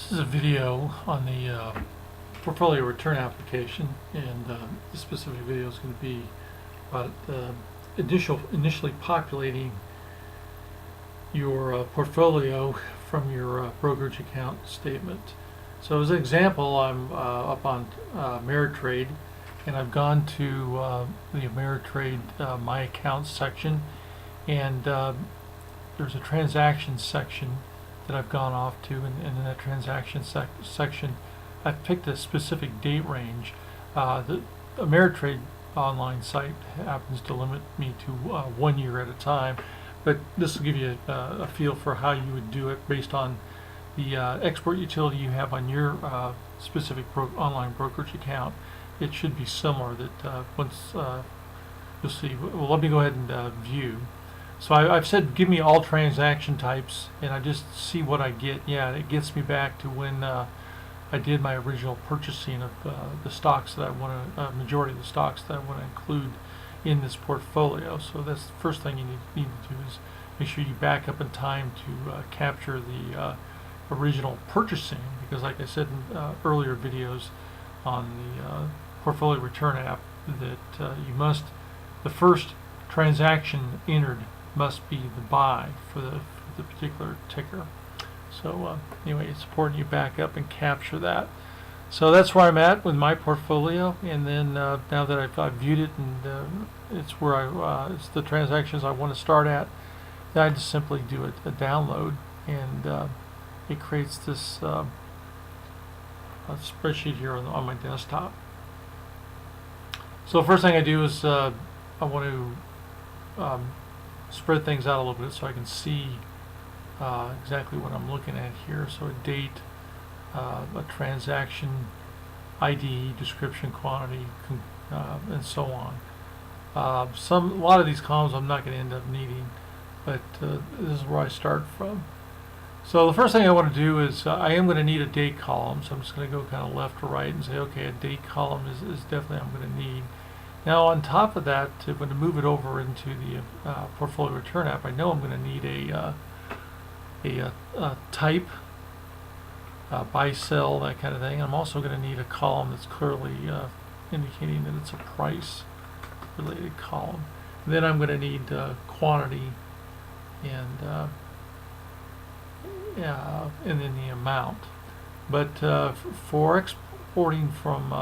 This is a video on the portfolio return application, and this specific video is going to be about initially populating your portfolio from your brokerage account statement. So as an example, I'm up on Ameritrade, and I've gone to the Ameritrade My Accounts section, and there's a transactions section that I've gone off to, and in that transaction section I've picked a specific date range. The Ameritrade online site happens to limit me to 1 year at a time, but this will give you a feel for how you would do it based on the export utility you have on your specific online brokerage account. It should be similar. That once you'll see. Well, let me go ahead and view. So I've said give me all transaction types, and I just see what I get. Yeah, it gets me back to when I did my original purchasing of the stocks that I want to, majority of the stocks that I want to include in this portfolio. So that's the first thing you need to do, is make sure you back up in time to capture the original purchasing, because like I said in earlier videos on the portfolio return app, that the first transaction entered must be the buy for the particular ticker. So anyway, it's important you back up and capture that. So that's where I'm at with my portfolio, and then now that I've viewed it, and it's where it's the transactions I want to start at, then I just simply do a download, and it creates this spreadsheet here on my desktop. So the first thing I do is I want to spread things out a little bit so I can see exactly what I'm looking at here. So a date, a transaction ID, description, quantity, and so on. A lot of these columns I'm not going to end up needing, but this is where I start from. So the first thing I want to do is I am going to need a date column, so I'm just going to go kind of left to right and say, okay, a date column is definitely I'm going to need. Now on top of that, when to move it over into the portfolio return app, I know I'm going to need a type, buy, sell, that kind of thing. I'm also going to need a column that's clearly indicating that it's a price related column. And then I'm going to need quantity and then the amount. But for exporting from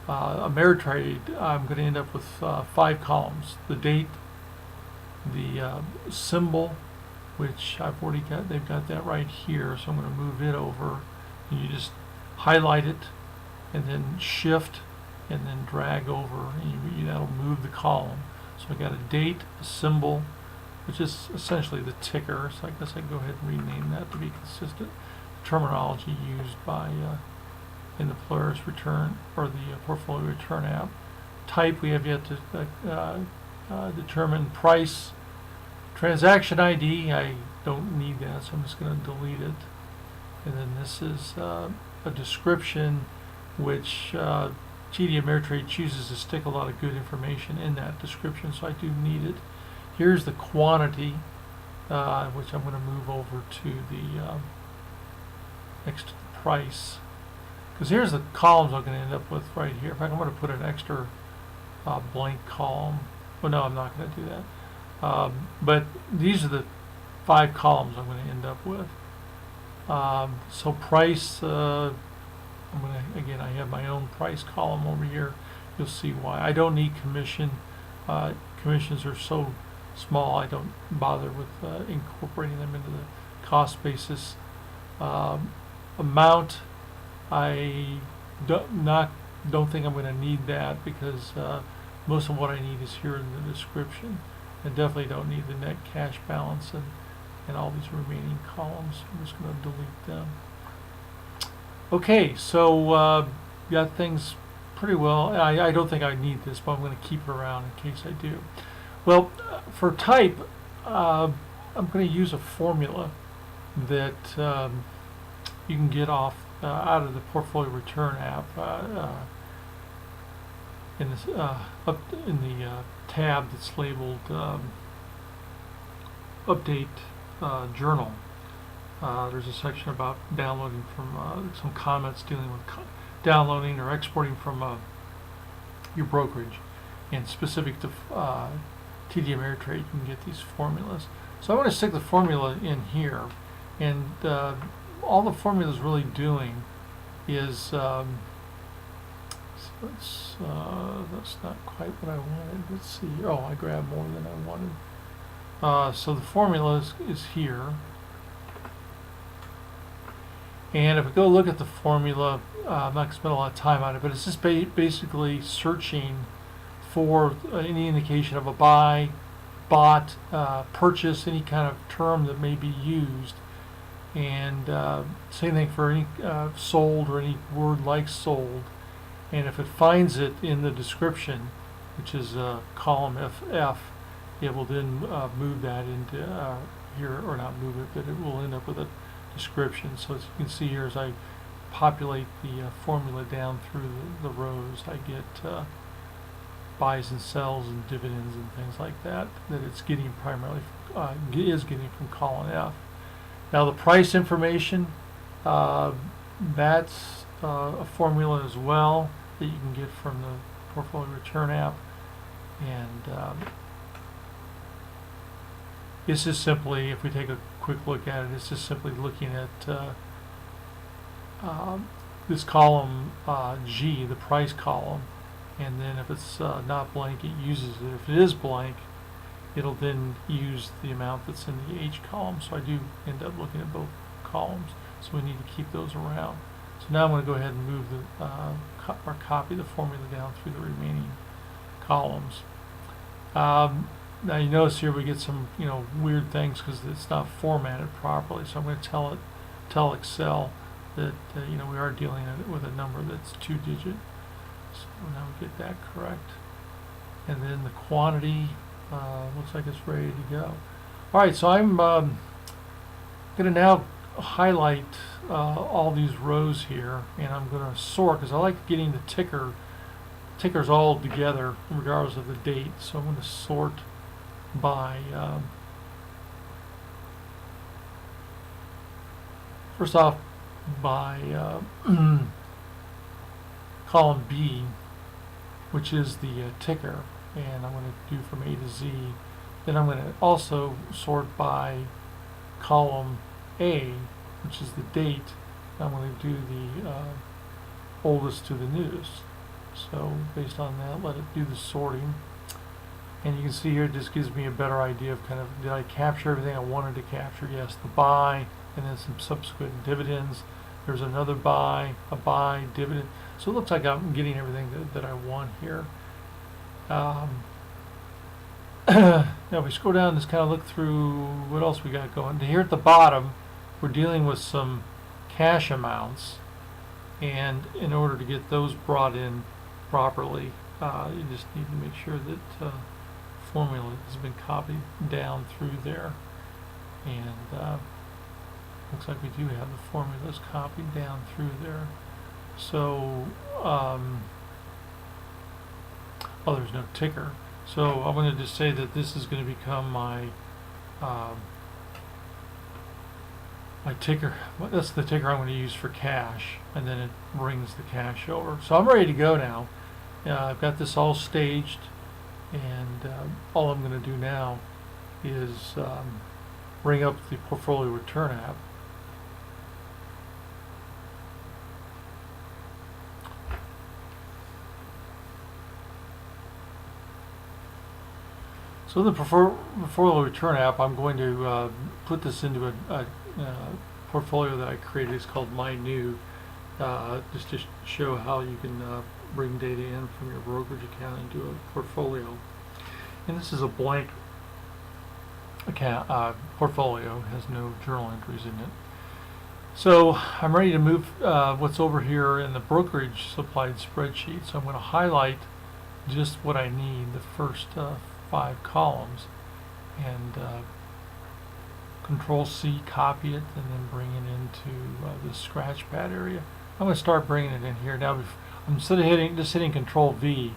Ameritrade, I'm going to end up with 5 columns: the date, the symbol, which I've already got. They've got that right here, so I'm going to move it over. And you just highlight it, and then shift, and then drag over, and that'll move the column. So I got a date, a symbol, which is essentially the ticker. So I guess I can go ahead and rename that to be consistent. Terminology used by in the Polaris return or the portfolio return app. Type, we have yet to determine. Price, transaction ID, I don't need that, so I'm just going to delete it. And then this is a description, which TD Ameritrade chooses to stick a lot of good information in that description, so I do need it. Here's the quantity, which I'm going to move over to the next to the price. Because here's the columns I'm going to end up with right here. In fact, I'm going to put an extra blank column. Well, no, I'm not going to do that. But these are the 5 columns I'm going to end up with. So price, I'm going to, again, I have my own price column over here. You'll see why. I don't need commission. Commissions are so small, I don't bother with incorporating them into the cost basis. Amount, I don't think I'm going to need that, because most of what I need is here in the description. I definitely don't need the net cash balance and all these remaining columns. I'm just going to delete them. Okay, so got things pretty well. I don't think I need this, but I'm going to keep it around in case I do. Well, for type, I'm going to use a formula that you can get off out of the portfolio return app in this up in the tab that's labeled update journal. there's a section about downloading from some comments dealing with downloading or exporting from your brokerage, and specific to TD Ameritrade, you can get these formulas. So I want to stick the formula in here, and all the formula is really doing is that's not quite what I wanted. Let's see. Oh, I grabbed more than I wanted. So the formula is here. And if we go look at the formula, I'm not going to spend a lot of time on it, but it's just basically searching for any indication of a buy, bought, purchase, any kind of term that may be used. And same thing for any sold or any word like sold. And if it finds it in the description, which is column FF, it will then move that into here, or not move it, but it will end up with a description. So as you can see here, as I populate the formula down through the rows, I get buys and sells and dividends and things like that it's getting primarily is getting from column F. Now the price information, that's a formula as well that you can get from the portfolio return app, and this is simply, if we take a quick look at it, it's just simply looking at this column G, the price column, and then if it's not blank, it uses it. If it is blank, it'll then use the amount that's in the H column. So I do end up looking at both columns, so we need to keep those around. So now I'm going to go ahead and move the or copy the formula down through the remaining columns. Now you notice here we get some weird things because it's not formatted properly. So I'm going to tell Excel that we are dealing with a number that's 2-digit. So now we get that correct. And then the quantity looks like it's ready to go. All right, so I'm going to now highlight all these rows here, and I'm going to sort, because I like getting the tickers all together regardless of the date. So I'm going to sort by first off by column B, which is the ticker, and I'm going to do from A to Z. Then I'm going to also sort by column A, which is the date. I'm going to do the oldest to the newest. So based on that, let it do the sorting. And you can see here, it just gives me a better idea of kind of, did I capture everything I wanted to capture? Yes, the buy, and then some subsequent dividends. There's another buy, a buy, dividend. So it looks like I'm getting everything that I want here. Now if we scroll down and just kind of look through what else we got going. Here at the bottom, we're dealing with some cash amounts, and in order to get those brought in properly, you just need to make sure that formula has been copied down through there, and looks like we do have the formulas copied down through there. So oh, there's no ticker. So I'm going to just say that this is going to become my my ticker. That's the ticker I'm going to use for cash, and then it brings the cash over. So I'm ready to go now. I've got this all staged, and all I'm going to do now is bring up the portfolio return app. So the portfolio return app, I'm going to put this into a portfolio that I created. It's called My New, just to show how you can bring data in from your brokerage account into a portfolio. And this is a blank account portfolio, has no journal entries in it. So I'm ready to move what's over here in the brokerage supplied spreadsheet. So I'm going to highlight just what I need, the first 5 columns, and Control C, copy it, and then bring it into the scratch pad area. I'm going to start bringing it in here. Now, instead of just hitting Control V,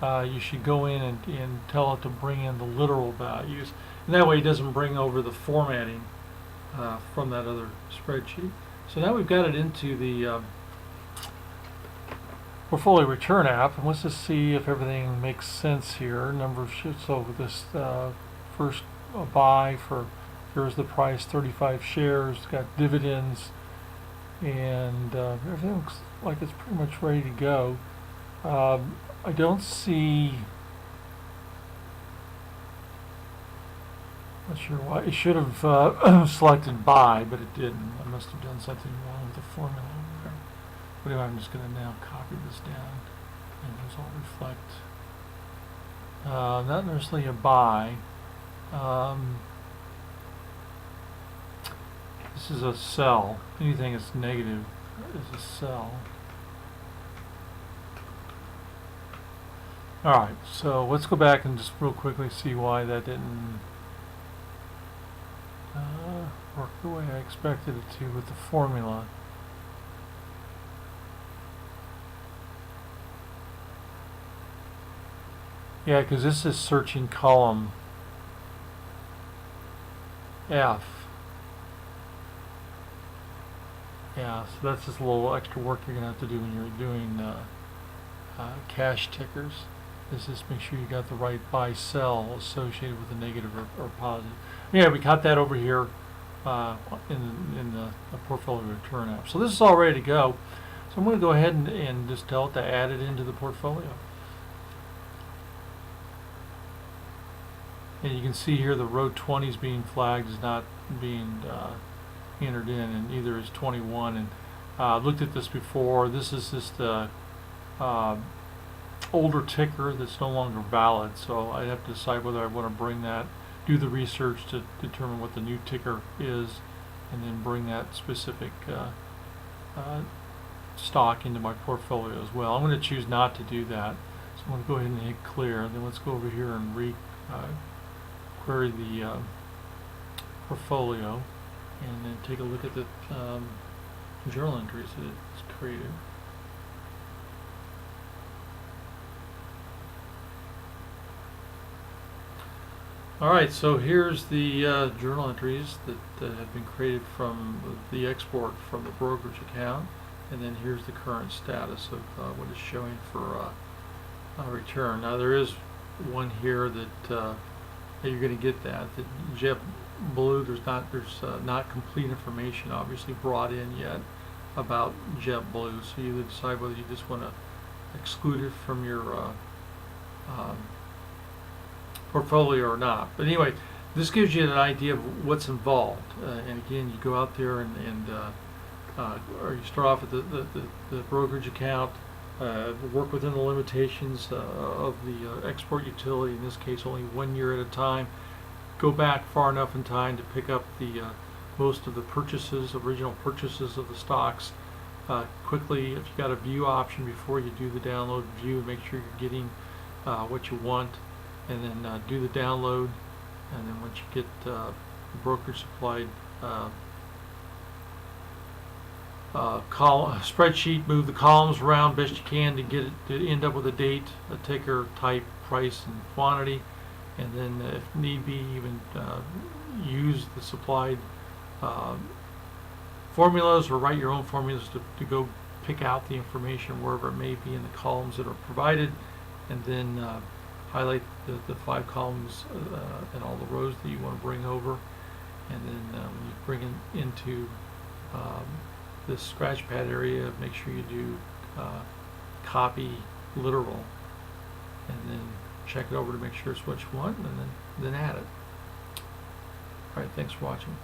you should go in and tell it to bring in the literal values, and that way it doesn't bring over the formatting from that other spreadsheet. So now we've got it into the portfolio return app, and let's just see if everything makes sense here. Number of shares. So this first buy for, here's the price, 35 shares, got dividends, and everything looks like it's pretty much ready to go. I don't see, not sure why, it should have selected buy, but it didn't. I must have done something wrong with the formula over there. But anyway, I'm just going to now copy this down, and those all reflect not necessarily a buy. This is a sell. Anything that's negative is a sell. Alright, so let's go back and just real quickly see why that didn't work the way I expected it to with the formula. Yeah, because this is searching column F. Yeah, so that's just a little extra work you're going to have to do when you're doing cash tickers. Is just make sure you got the right buy sell associated with the negative or positive. Yeah, we got that over here in the portfolio return app. So this is all ready to go. So I'm going to go ahead and just tell it to add it into the portfolio. And you can see here the row 20 is being flagged as not being entered in, and neither is 21. And I've looked at this before. This is just a older ticker that's no longer valid, so I have to decide whether I want to bring that, do the research to determine what the new ticker is, and then bring that specific stock into my portfolio as well. I'm going to choose not to do that, so I'm going to go ahead and hit clear. Then let's go over here and query the portfolio, and then take a look at the journal entries that it's created. Alright, so here's the journal entries that have been created from the export from the brokerage account, and then here's the current status of what is showing for return. Now there is one here that you're going to get that JetBlue. There's not complete information obviously brought in yet about JetBlue, so you either decide whether you just want to exclude it from your portfolio or not. But anyway, this gives you an idea of what's involved. And again, you go out there and or you start off with the brokerage account, work within the limitations of the export utility, in this case only 1 year at a time. Go back far enough in time to pick up the most of the purchases, original purchases of the stocks quickly. If you got a view option before you do the download, view, make sure you're getting what you want, and then do the download, and then once you get the brokerage supplied spreadsheet, move the columns around best you can to get it to end up with a date, a ticker, type, price, and quantity, and then if need be even use the supplied formulas or write your own formulas to go pick out the information wherever it may be in the columns that are provided, and then highlight the 5 columns and all the rows that you want to bring over, and then when you bring it into this scratch pad area, make sure you do copy literal, and then check it over to make sure it's what you want, and then add it. Alright, thanks for watching.